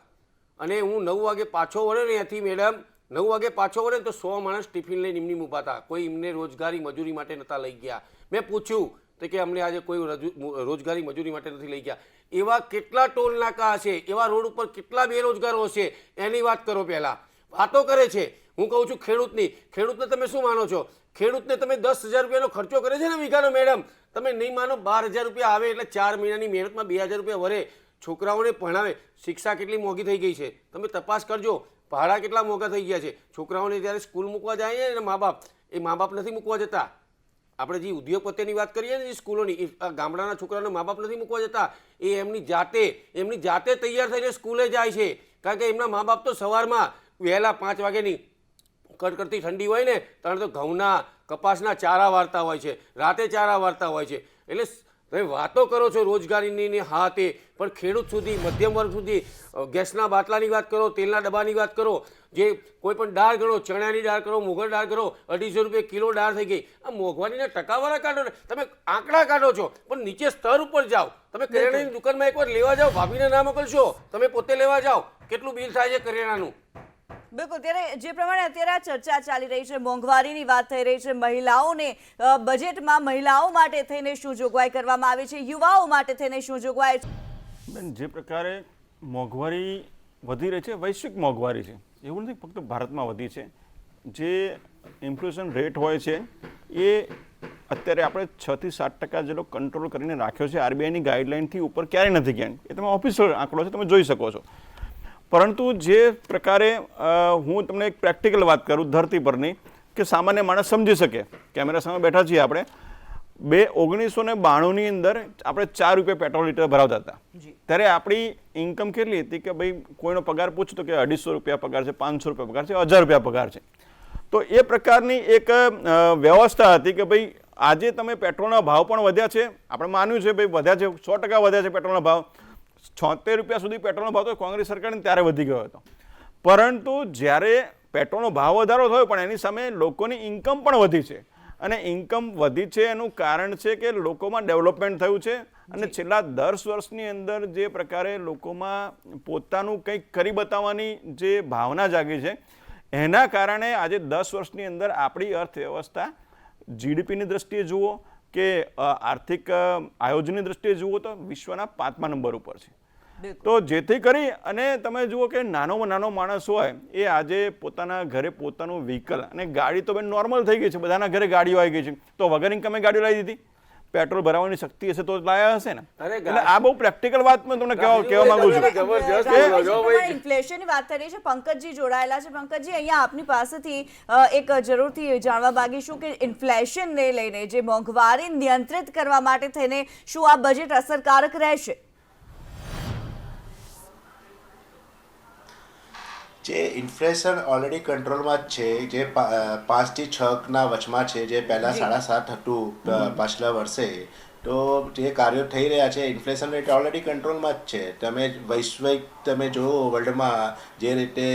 અને હું 9 વાગે પાછો વળ્યો ને ત્યાંથી મેડમ 9 વાગે પાછો વળ્યો તો 100 માણસ ટિફિન લઈને એમની ઊભા હતા. કોઈ એમને રોજગારી મજૂરી માટે નહોતા લઈ ગયા. મેં પૂછ્યું તો કે અમને આજે કોઈ રોજગારી મજૂરી માટે નથી લઈ ગયા. એવા કેટલા ટોલ નાકા હશે, એવા રોડ ઉપર કેટલા બેરોજગારો હશે, એની વાત કરો. પહેલાં વાતો કરે છે. હું કહું છું ખેડૂતને તમે શું માનો છો? ખેડૂતને તમે 10,000 રૂપિયાનો ખર્ચો કરે છે ને વીઘાનો મેડમ, તમે નહીં માનો 12,000 રૂપિયા આવે એટલે 4 મહિનાની મહેનતમાં 2,000 રૂપિયા વરે. છોકરાઓને ભણાવે, શિક્ષા કેટલી મોંઘી થઈ ગઈ છે તમે તપાસ કરજો, ભાડા કેટલા મોંઘા થઈ ગયા છે. છોકરાઓને જ્યારે સ્કૂલ મૂકવા જાય ને મા બાપ નથી મૂકવા જતા. આપણે જે ઉદ્યોગપતિની વાત કરીએ ને, જે સ્કૂલોની, ગામડાના છોકરાઓને મા બાપ નથી મૂકવા જતા, એ એમની જાતે તૈયાર થઈને સ્કૂલે જાય છે. કારણ કે એમના મા બાપ તો સવારમાં વહેલા 5 વાગ્યાની કડકડતી ઠંડી હોય ને ત્યારે તો ઘઉંના કપાસના ચારા વાળતા હોય છે, રાતે ચારા વાળતા હોય છે. એટલે તમે વાતો કરો છો રોજગારીની, હા તે, પણ ખેડૂત સુધી, મધ્યમ વર્ગ સુધી ગેસના બાટલાની વાત કરો, તેલના ડબ્બાની વાત કરો, જે કોઈ પણ દાળ ગણો, ચણાની દાળ કરો, મોગર દાળ કરો, 250 રૂપિયા કિલો દાળ થઈ ગઈ. આ મોંઘવારીના ટકાવાળા કાઢો ને, તમે આંકડા કાઢો છો, પણ નીચે સ્તર ઉપર જાઓ. તમે કરિયાણાની દુકાનમાં એકવાર લેવા જાઓ, ભાભીને ના મોકલશો, તમે પોતે લેવા જાઓ, કેટલું બિલ થાય છે કરિયાણાનું. બિલકુલ. ત્યારે જે પ્રમાણે અત્યારે આ ચર્ચા ચાલી રહી છે, મોંઘવારીની વાત થઈ રહી છે, મહિલાઓને બજેટમાં મહિલાઓ માટે થઈને શું જોગવાઈ કરવામાં આવી છે, યુવાઓ માટે થઈને શું જોગવાઈ છે? બેન, જે પ્રકારે મોંઘવારી વધી રહી છે, વૈશ્વિક મોંઘવારી છે, એવું નથી ફક્ત ભારતમાં વધી છે. જે ઇન્ફ્લેશન રેટ હોય છે એ અત્યારે આપણે 6 થી 7% જેટલો કંટ્રોલ કરીને રાખ્યો છે. RBIની ગાઈડલાઇનથી ઉપર ક્યારેય નથી ગયા. એ તમે ઓફિશિયલ આંકડો છે, તમે જોઈ શકો છો. પરંતુ જે પ્રકારે હું તમને એક પ્રેક્ટિકલ વાત કરું ધરતી પરની, કે સામાન્ય માણસ સમજી શકે. કેમેરા સામે બેઠા છીએ આપણે, 1992ની અંદર આપણે 4 રૂપિયા પેટ્રોલ લીટર ભરાવતા હતા. ત્યારે આપણી ઇન્કમ કેટલી હતી કે ભાઈ કોઈનો પગાર પૂછતો કે 250 રૂપિયા પગાર છે, 500 રૂપિયા પગાર છે, 1000 રૂપિયા પગાર છે. તો એ પ્રકારની એક વ્યવસ્થા હતી કે ભાઈ આજે તમે પેટ્રોલના ભાવ પણ વધ્યા છે, આપણે માન્યું છે ભાઈ વધ્યા છે, 100% વધ્યા છે પેટ્રોલના ભાવ. 76 રૂપિયા સુધી પેટ્રોલનો ભાવ તો કોંગ્રેસ સરકારને ત્યારે વધી ગયો હતો. પરંતુ જ્યારે પેટ્રોલનો ભાવ વધારો થયો પણ એની સામે લોકોની ઇન્કમ પણ વધી છે, અને ઇન્કમ વધી છે એનું કારણ છે કે લોકોમાં ડેવલપમેન્ટ થયું છે. અને છેલ્લા 10 વર્ષની અંદર જે પ્રકારે લોકોમાં પોતાનું કંઈક કરી બતાવવાની જે ભાવના જાગી છે, એના કારણે આજે 10 વર્ષની અંદર આપણી અર્થવ્યવસ્થા GDPની દ્રષ્ટિએ જુઓ કે આર્થિક આયોજનની દ્રષ્ટિએ જુઓ તો વિશ્વના 5મા નંબર ઉપર છે. તો જેથી કરી અને તમે જુઓ કે નાનો માણસ હોય એ આજે પોતાના ઘરે પોતાનું વ્હીકલ, અને ગાડી તો બેન નોર્મલ થઈ ગઈ છે, બધાના ઘરે ગાડીઓ આવી ગઈ છે, તો વગર ઇન્કમે ગાડીઓ લાવી દીધી. પેટ્રોલ ભરાવાની શક્તિ હશે તો લાયા હશે ને. એટલે આ બહુ પ્રેક્ટિકલ વાત મેં તમને કહેવા માંગુ છું. ઇન્ફ્લેશનની વાત થઈ રહી છે, પંકજજી જોડાયેલા છે. પંકજજી, અહીંયા આપની પાસેથી એક જરૂરથી જાણવા માંગીશું કે ઇન્ફ્લેશનને લઈને, જે મોંઘવારી નિયંત્રિત કરવા માટે થઈને શું આ બજેટ અસરકારક રહેશે? જે ઇન્ફ્લેશન ઓલરેડી કંટ્રોલમાં જ છે, જે 5 થી 6ના વચમાં છે, જે પહેલાં 7.5 હતું પાછલા વર્ષે, તો જે કાર્યો થઈ રહ્યા છે ઇન્ફ્લેશન રેટ ઓલરેડી કંટ્રોલમાં જ છે. તમે વૈશ્વિક તમે જુઓ વર્લ્ડમાં જે રીતે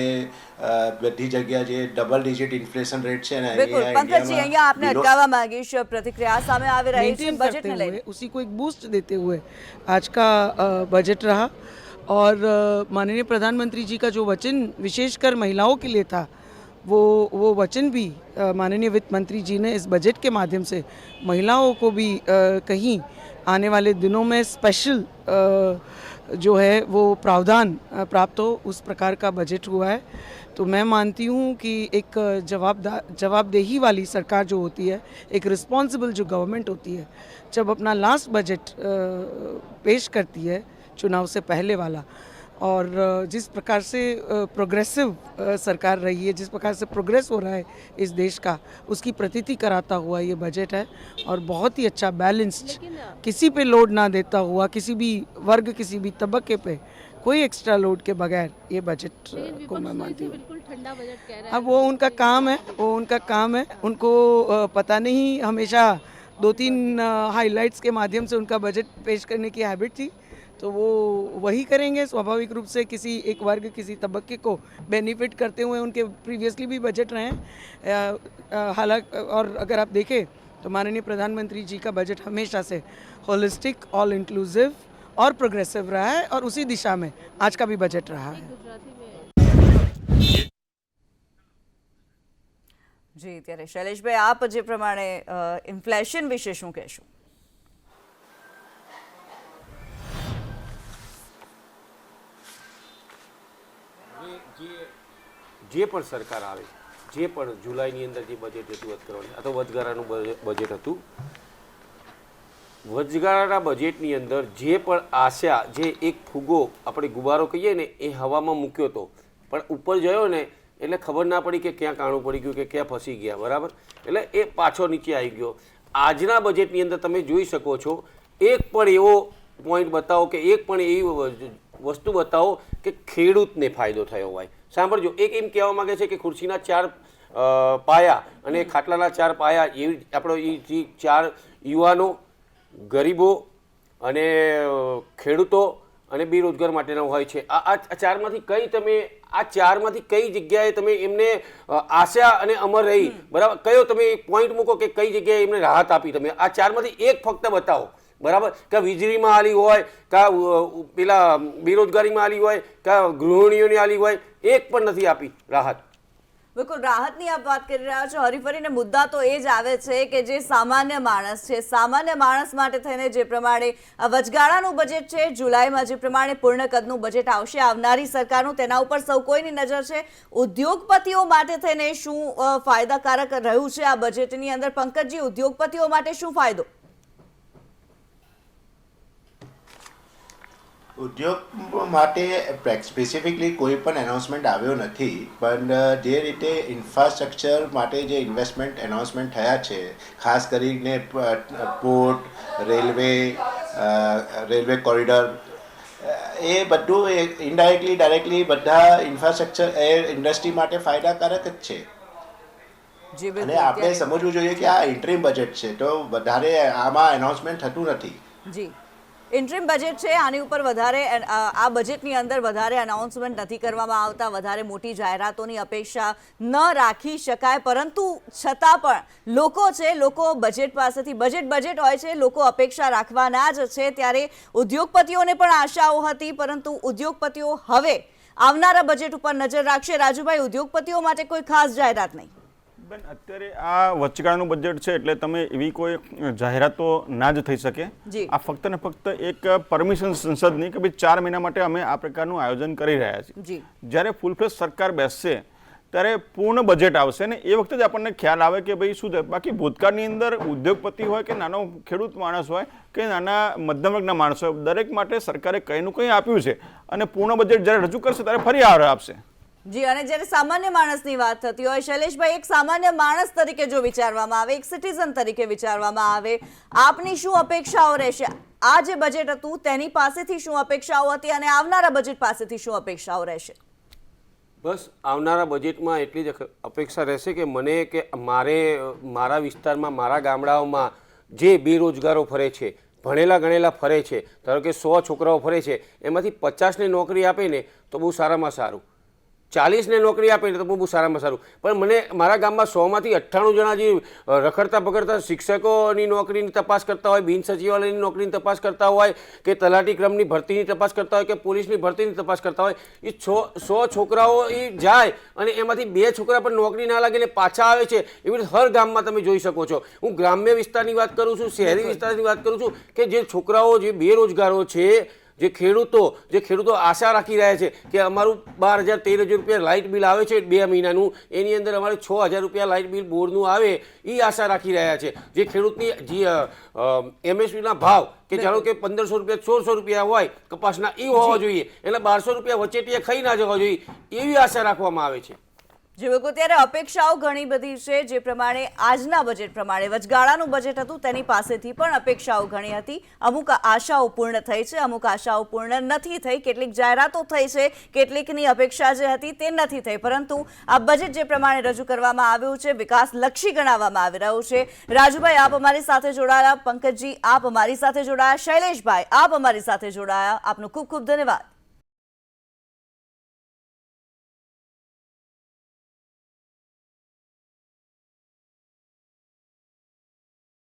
બધી જગ્યા જે ડબલ ડિજિટ ઇન્ફ્લેશન રેટ છે ને બિલકુલ પંકજજી, અહીંયા આપને અટકાવવા માંગીશ. प्रतिक्रिया सामने आ रही है मेंटेन बजट करते ने हुए लेकर उसी को एक बूस्ट देते हुए आज का बजट रहा और माननीय प्रधानमंत्री जी का जो वचन विशेषकर महिलाओं के लिए था वो वचन भी माननीय वित्त मंत्री जी ने इस बजट के माध्यम से महिलाओं को भी कहीं आने वाले दिनों में स्पेशल जो है वो प्रावधान प्राप्त हो उस प्रकार का बजट हुआ है. तो मैं मानती हूँ कि एक जवाबदेही वाली सरकार जो होती है, एक रिस्पॉन्सिबल जो गवर्नमेंट होती है, जब अपना लास्ट बजट पेश करती है चुनाव से पहले वाला, और जिस प्रकार से प्रोग्रेसिव सरकार रही है, जिस प्रकार से प्रोग्रेस हो रहा है इस देश का, उसकी प्रतीति कराता हुआ ये बजट है और बहुत ही अच्छा बैलेंस्ड, किसी पे लोड ना देता हुआ, किसी भी वर्ग किसी भी तबके पे कोई एक्स्ट्रा लोड के बगैर ये बजट को मैं मानती हूँ. बिल्कुल ठंडा बजट कह रहा है. अब वो उनका काम है, उनको पता नहीं, हमेशा 2-3 हाइलाइट्स के माध्यम से उनका बजट पेश करने की हैबिट थी, तो वो वही करेंगे. स्वाभाविक रूप से किसी एक वर्ग किसी तबके को बेनिफिट करते हुए उनके प्रीवियसली भी बजट रहे हैं. हालांकि और अगर आप देखें तो माननीय प्रधानमंत्री जी का बजट हमेशा से होलिस्टिक, ऑल इंक्लूसिव और प्रोग्रेसिव रहा है और उसी दिशा में आज का भी बजट रहा है. જી, ત્યારે શૈલેષભાઈ, આપ જે પ્રમાણે ઇન્ફ્લેશન વિશે શું કહેશો? જે પણ સરકાર આવે, જે પણ જુલાઈની અંદર જે બજેટ રજૂઆત કરવાની, આ તો વચગાળાનું બજેટ હતું. વચગાળાના બજેટની અંદર જે પણ આશા, જે એક ફુગ્ગો આપણે ગુબારો કહીએ ને, એ હવામાં મૂક્યો હતો, પણ ઉપર ગયો ને એટલે ખબર ના પડી કે ક્યાં કાણું પડી ગયું, કે ક્યાં ફસી ગયા, બરાબર. એટલે એ પાછો નીચે આવી ગયો. આજના બજેટની અંદર તમે જોઈ શકો છો, એક પણ એવો પોઈન્ટ બતાવો કે એક પણ એવી વસ્તુ બતાવો કે ખેડૂતને ફાયદો થયો હોય. સાંભળજો, એક એમ કહેવા માગે છે કે ખુરશીના 4 પાયા અને ખાટલાના 4 પાયા, એવી આપણો એ 4 યુવાનો, ગરીબો અને ખેડૂતો અને બેરોજગાર માટેના હોય છે. આ 4માંથી કઈ તમે, આ 4માંથી કઈ જગ્યાએ તમે એમને આશા અને અમર રહી, બરાબર, કયો તમે એક પોઈન્ટ મૂકો કે કઈ જગ્યાએ એમને રાહત આપી? તમે આ 4માંથી એક ફક્ત બતાવો, બરાબર. કે વીજળીમાં આલી હોય, કા પેલા બેરોજગારીમાં આલી હોય, કા ગૃહિણીઓને આલી હોય, એક પણ નથી આપી રાહત. બિલકુલ, રાહતની આપ વાત કરી રહ્યા છો. હરીફરીને મુદ્દા તો એ જ આવે છે કે જે સામાન્ય માણસ છે, સામાન્ય માણસ માટે થઈને જે પ્રમાણે વચગાળાનું બજેટ છે, જુલાઈમાં જે પ્રમાણે પૂર્ણ કદનું બજેટ આવશે આવનારી સરકારનું, તેના ઉપર સૌ કોઈની નજર છે. ઉદ્યોગપતિઓ માટે થઈને શું ફાયદાકારક રહ્યું છે આ બજેટની અંદર? પંકજજી, ઉદ્યોગપતિઓ માટે શું ફાયદો? ઉદ્યોગ માટે સ્પેસિફિકલી કોઈ પણ એનાઉન્સમેન્ટ આવ્યો નથી, પણ જે રીતે ઇન્ફ્રાસ્ટ્રક્ચર માટે જે ઇન્વેસ્ટમેન્ટ એનાઉન્સમેન્ટ થયા છે, ખાસ કરીને પોર્ટ, રેલવે કોરિડોર, એ બધું ઇનડાયરેક્ટલી ડાયરેક્ટલી બધા ઇન્ફ્રાસ્ટ્રક્ચર ઇન્ડસ્ટ્રી માટે ફાયદાકારક જ છે. અને આપણે સમજવું જોઈએ કે આ ઇન્ટરિમ બજેટ છે, તો વધારે આમાં એનાઉન્સમેન્ટ થતું નથી. જી, ઇન્ટરિમ બજેટ છે, આની ઉપર વધારે આ બજેટની અંદર વધારે અનાઉન્સમેન્ટ નથી કરવામાં આવતા, વધારે મોટી જાહેરાતોની અપેક્ષા ન રાખી શકાય. પરંતુ છતાં પણ લોકો છે, લોકો બજેટ પાસેથી, બજેટ હોય છે, લોકો અપેક્ષા રાખવાના જ છે. ત્યારે ઉદ્યોગપતિઓને પણ આશાઓ હતી, પરંતુ ઉદ્યોગપતિઓ હવે આવનારા બજેટ ઉપર નજર રાખશે. રાજુભાઈ, ઉદ્યોગપતિઓ માટે કોઈ ખાસ જાહેરાત નહીં? બેન, અત્યારે આ વચગાળાનું બજેટ છે એટલે તમે એવી કોઈ જાહેરાતો ના જ થઈ શકે. આ ફક્ત ને ફક્ત એક પરમિશન સંસદની કે ભાઈ 4 મહિના માટે અમે આ પ્રકારનું આયોજન કરી રહ્યા છીએ. જ્યારે ફૂલ ફ્લેશ સરકાર બેસશે ત્યારે પૂર્ણ બજેટ આવશે ને એ વખતે જ આપણને ખ્યાલ આવે કે ભાઈ શું થાય. બાકી ભૂતકાળની અંદર ઉદ્યોગપતિ હોય કે નાનો ખેડૂત માણસ હોય કે નાના મધ્યમ વર્ગના માણસ હોય, દરેક માટે સરકારે કંઈનું કંઈ આપ્યું છે અને પૂર્ણ બજેટ જ્યારે રજૂ કરશે ત્યારે ફરી આપશે. જી, અને જ્યારે સામાન્ય માણસની વાત થતી હોય, શૈલેષભાઈ, એક સામાન્ય માણસ તરીકે જો વિચારવામાં આવે, એક સિટીઝન તરીકે વિચારવામાં આવે, આપની શું અપેક્ષાઓ રહેશે? આ જે બજેટ હતું તેની પાસેથી શું અપેક્ષાઓ હતી અને આવનારા બજેટ પાસેથી શું અપેક્ષાઓ રહેશે? બસ આવનારા બજેટમાં એટલી જ અપેક્ષા રહેશે કે મને કે મારા વિસ્તારમાં, મારા ગામડાઓમાં જે બેરોજગારો ફરે છે, ભણેલા ગણેલા ફરે છે, ધારો કે 100 છોકરાઓ ફરે છે, એમાંથી 50ને નોકરી આપે ને તો બહુ સારામાં સારું, 40ને નોકરી આપે ને તો બહુ સારામાં સારું. પણ મને મારા ગામમાં 100માંથી 98 જણા જે રખડતા પકડતા શિક્ષકોની નોકરીની તપાસ કરતા હોય, બિન સચિવાલયની નોકરીની તપાસ કરતા હોય, કે તલાટી ક્રમની ભરતીની તપાસ કરતા હોય, કે પોલીસની ભરતીની તપાસ કરતા હોય, એ 100 છોકરાઓ એ જાય અને એમાંથી 2 છોકરા પણ નોકરી ના લાગે ને પાછા આવે છે. એવી રીતે હર ગામમાં તમે જોઈ શકો છો. હું ગ્રામ્ય વિસ્તારની વાત કરું છું, શહેરી વિસ્તારની વાત કરું છું, કે જે છોકરાઓ જે બેરોજગારો છે, જે ખેડૂતો આશા રાખી રહ્યા છે કે અમારું 12,000-13,000 રૂપિયા લાઇટ બિલ આવે છે 2 મહિનાનું, એની અંદર અમારે 6,000 રૂપિયા લાઇટ બિલ બોર્ડનું આવે, એ આશા રાખી રહ્યા છે. જે ખેડૂતની MSPના ભાવ કે જાણો કે 1,500 રૂપિયા 1,600 રૂપિયા હોય કપાસના, એ હોવા જોઈએ, એટલે 1200 રૂપિયા વચેટીએ ખાઈ ના જવા જોઈએ, એવી આશા રાખવામાં આવે છે. જે લોકો ત્યારે અપેક્ષાઓ ઘણી બધી છે, જે પ્રમાણે આજના બજેટ પ્રમાણે વચગાળાનું બજેટ હતું તેની પાસેથી પણ અપેક્ષાઓ ઘણી હતી. અમુક આશાઓ પૂર્ણ થઈ છે, અમુક આશાઓ પૂર્ણ નથી થઈ, કેટલીક જાહેરાતો થઈ છે, કેટલીકની અપેક્ષા જે હતી તે નથી થઈ. પરંતુ આ બજેટ જે પ્રમાણે રજૂ કરવામાં આવ્યું છે વિકાસલક્ષી ગણાવવામાં આવી રહ્યું છે. રાજુભાઈ આપ અમારી સાથે જોડાયા, પંકજજી આપ અમારી સાથે જોડાયા, શૈલેષભાઈ આપ અમારી સાથે જોડાયા, આપનો ખૂબ ખૂબ ધન્યવાદ.